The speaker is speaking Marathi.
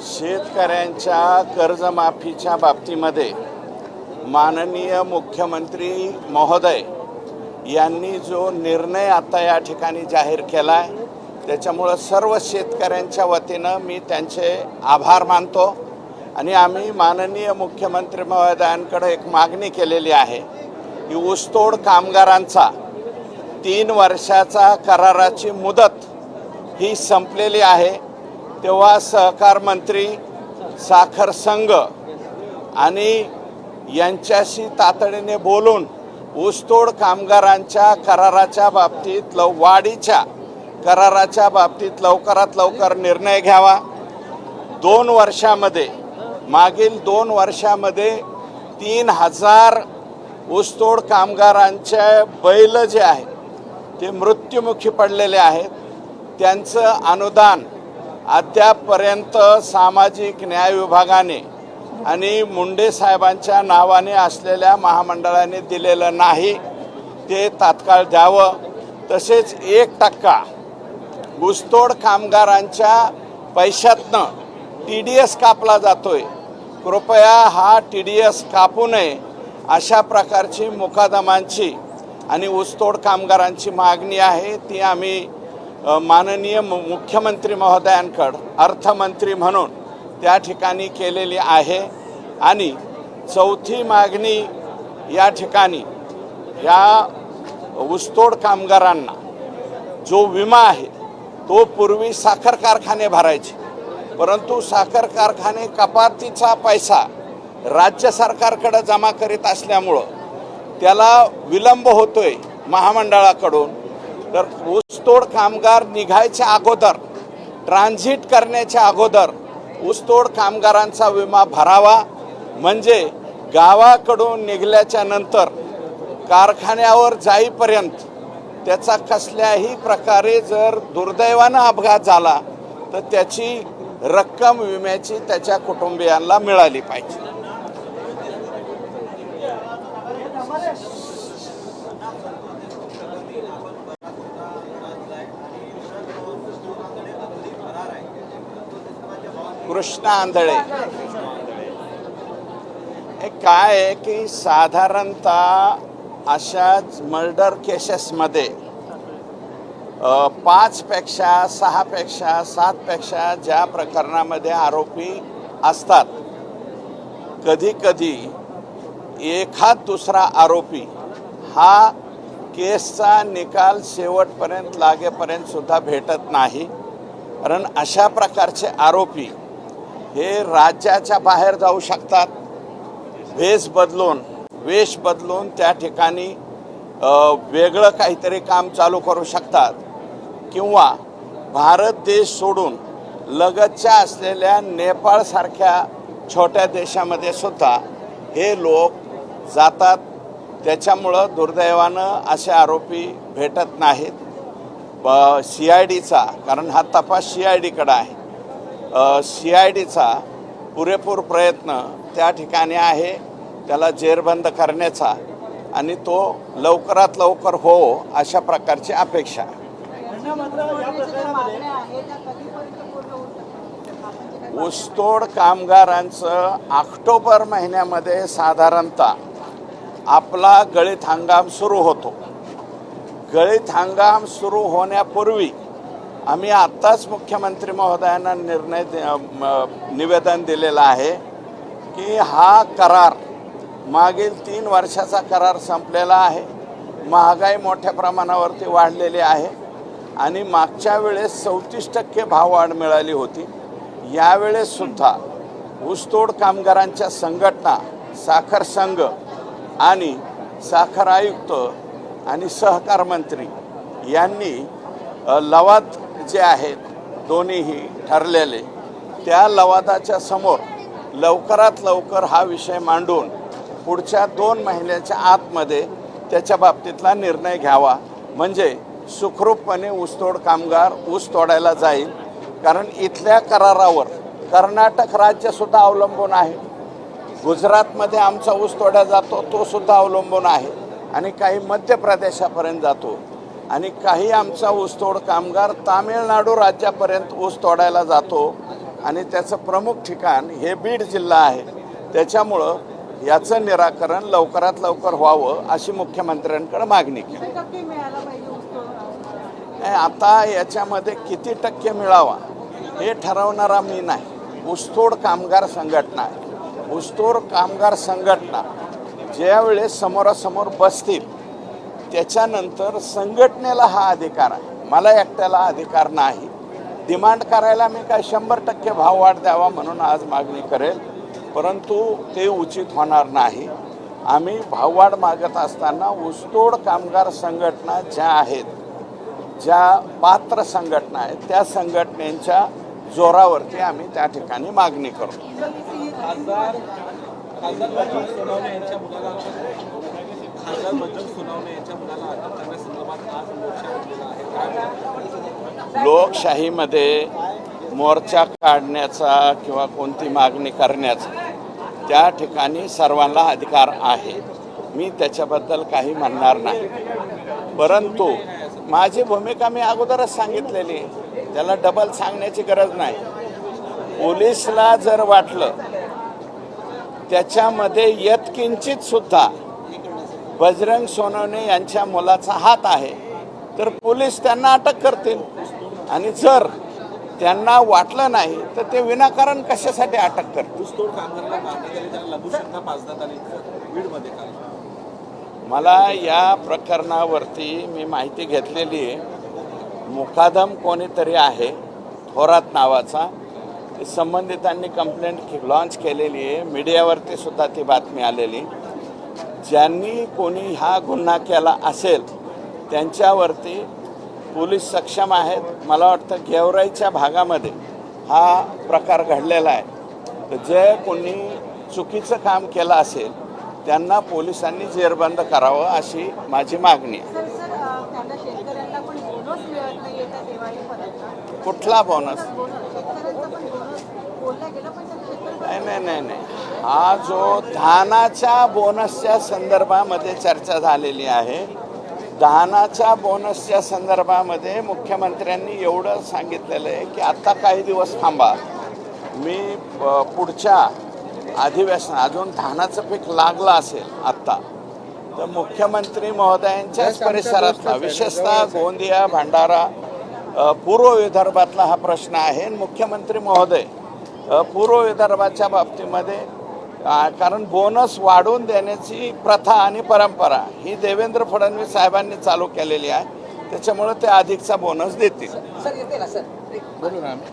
शेतकऱ्यांच्या कर्जमाफीच्या बाबतीमध्ये माननीय मुख्यमंत्री महोदय यांनी जो निर्णय आता या ठिकाणी जाहीर केला आहे त्याच्यामुळं सर्व शेतकऱ्यांच्या वतीनं मी त्यांचे आभार मानतो आणि आम्ही माननीय मुख्यमंत्री महोदयांकडे एक मागणी केलेली आहे की ऊसतोड कामगारांचा 3 वर्षाचा कराराची मुदत ही संपलेली आहे, तेव्हा सहकार मंत्री, साखर संघ आणि यांच्याशी तातडीने बोलून ऊसतोड कामगारांच्या कराराच्या बाबतीत वाढीच्या कराराच्या बाबतीत लवकरात लवकर निर्णय घ्यावा। 2 वर्षामध्ये मागील 2 वर्षामध्ये 3000 ऊसतोड कामगारांचे बैल जे आहेत ते मृत्युमुखी पडलेले आहेत, त्यांचं अनुदान अद्यापपर्यंत सामाजिक न्याय विभागाने आणि मुंडे साहेबांच्या नावाने असलेल्या महामंडळाने दिलेलं नाही, ते तात्काळ द्यावं। तसेच 1% ऊसतोड कामगारांच्या पैशातनं TDS कापला जातोय, कृपया हा TDS कापू नये अशा प्रकारची मुकादमांची आणि ऊसतोड कामगारांची मागणी आहे। ती आम्ही माननीय मुख्यमंत्री महोदयांकडे अर्थमंत्री म्हणून त्या ठिकाणी केलेली आहे। आणि चौथी मागणी या ठिकाणी या ऊसतोड कामगारांना जो विमा आहे तो पूर्वी साखर कारखाने भरायचे, परंतु साखर कारखाने कपातीचा पैसा राज्य सरकारकडे जमा करीत असल्यामुळं त्याला विलंब होतोय महामंडळाकडून। तर ऊसतोड कामगार निघायच्या अगोदर, ट्रान्झिट करण्याच्या अगोदर ऊसतोड कामगारांचा विमा भरावा, म्हणजे गावाकडून निघल्याच्या नंतर कारखान्यावर जाईपर्यंत त्याचा कसल्याही प्रकारे जर दुर्दैवानं अपघात झाला तर त्याची रक्कम विम्याची त्याच्या कुटुंबियांना मिळाली पाहिजे। कृष्णा आंधळे हे काय आहे की साधारणतः अशा मर्डर केसेसमध्ये 5 पेक्षा 6 पेक्षा 7 पेक्षा ज्या प्रकरणामध्ये आरोपी असतात, कधी कधी एखाद दुसरा आरोपी हा केसचा निकाल शेवटपर्यंत लागेपर्यंत सुद्धा भेटत नाही, कारण अशा प्रकारचे आरोपी हे राज्याच्या बाहेर जाऊ शकतात, वेश बदलून त्या ठिकाणी वेगळं काहीतरी काम चालू करू शकतात, किंवा भारत देश सोडून लगतच्या असलेल्या नेपाळसारख्या छोट्या देशामध्ये सुद्धा हे लोक जातात। त्याच्यामुळं दुर्दैवानं असे आरोपी भेटत नाहीत। CIDचा, कारण हा तपास CIDकडे आहे, CIDचा पुरेपूर प्रयत्न त्या ठिकाणी आहे त्याला जेरबंद करण्याचा, आणि तो लवकरात लवकर हो अशा प्रकारची अपेक्षा आहे। ऊसतोड कामगारांचं ऑक्टोबर महिन्यामध्ये साधारणतः आपला गळीत हंगाम सुरू होतो। गळीत हंगाम सुरू होण्यापूर्वी आम्ही आत्ताच मुख्यमंत्री महोदयांना निवेदन दिलेलं आहे की हा करार मागील 3 वर्षाचा करार संपलेला आहे। महागाई मोठ्या प्रमाणावरती वाढलेली आहे आणि मागच्या वेळेस 34% भाववाढ मिळाली होती। यावेळेस सुद्धा ऊसतोड कामगारांच्या संघटना, साखर संघ आणि साखर आयुक्त आणि सहकार मंत्री यांनी लवाद जे आहेत दोन्हीही ठरलेले, त्या लवादाच्या समोर लवकरात लवकर हा विषय मांडून पुढच्या 2 महिन्याच्या आतमध्ये त्याच्या बाबतीतला निर्णय घ्यावा, म्हणजे सुखरूपपणे ऊसतोड कामगार ऊस तोडायला जाईल। कारण इथल्या करारावर कर्नाटक राज्यसुद्धा अवलंबून आहे, गुजरातमध्ये आमचा ऊस तोडला जातो तो सुद्धा अवलंबून आहे, आणि काही मध्य प्रदेशापर्यंत जातो आणि काही आमचा ऊसतोड कामगार तामिळनाडू राज्यापर्यंत ऊस तोडायला जातो आणि त्याचं प्रमुख ठिकाण हे बीड जिल्हा आहे. त्याच्यामुळं याचं निराकरण लवकरात लवकर व्हावं अशी मुख्यमंत्र्यांकडे मागणी केली. नाही, आता याच्यामध्ये किती टक्के मिळावा हे ठरवणारा मी नाही. ऊसतोड कामगार संघटना आहे. ऊसतोड कामगार संघटना ज्यावेळेस समोरासमोर बसतील त्याच्यानंतर संघटनेला हा अधिकार आहे. मला एकट्याला अधिकार नाही. डिमांड करायला मी काय 100% भाववाढ द्यावा म्हणून आज मागणी करेल, परंतु ते उचित होणार नाही. आम्ही भाववाढ मागत असताना ऊसतोड कामगार संघटना ज्या आहेत, ज्या पात्र संघटना आहेत, त्या संघटनेच्या जोरावरती आम्ही त्या ठिकाणी मागणी करतो. लोकशाहीमध्ये मोर्चा काढण्याचा किंवा कोणती मागणी करण्याचा त्या ठिकाणी सर्वांना अधिकार आहे. मी त्याच्याबद्दल काही म्हणणार नाही, परंतु माझी भूमिका मी अगोदरच सांगितलेली आहे. त्याला डबल सांगण्याची गरज नाही. पोलिसला जर वाटलं त्याच्यामध्ये यत्किंचित सुद्धा बजरंग सोनवणे यांच्या मुलाचा हात आहे तर पोलीस त्यांना अटक करतील, आणि जर त्यांना वाटलं नाही तर ते विनाकारण कशासाठी अटक करतील. मला या प्रकरणावरती मी माहिती घेतलेली आहे. मुकादम कोणीतरी आहे थोरात नावाचा, संबंधितांनी कंप्लेंट लॉन्च केलेली आहे. मीडियावरती सुद्धा ती बातमी आलेली. ज्यांनी कोणी हा गुन्हा केला असेल त्यांच्यावरती पोलीस सक्षम आहेत. मला वाटतं गेवराईच्या भागामध्ये हा प्रकार घडलेला आहे. तर जे कोणी चुकीचं काम केलं असेल त्यांना पोलिसांनी जेरबंद करावं अशी माझी मागणी आहे. कुठला बोनस? नाही. हा जो धानाच्या बोनसच्या संदर्भामध्ये चर्चा झालेली आहे, धानाच्या बोनसच्या संदर्भामध्ये मुख्यमंत्र्यांनी एवढं सांगितलेलं आहे की आत्ता काही दिवस थांबा, मी पुढच्या अधिवेशन अजून धानाचं पीक लागलं असेल आत्ता तर मुख्यमंत्री महोदयांच्याच परिसरातला विशेषतः गोंदिया भंडारा पूर्व विदर्भातला हा प्रश्न आहे. मुख्यमंत्री महोदय पूर्व विदर्भाच्या बाबतीमध्ये कारण बोनस वाढवून देण्याची प्रथा आणि परंपरा ही देवेंद्र फडणवीस साहेबांनी चालू केलेली आहे. त्याच्यामुळे ते अधिकचा बोनस देतील. सर येते ना सर बोलू ना आम्ही.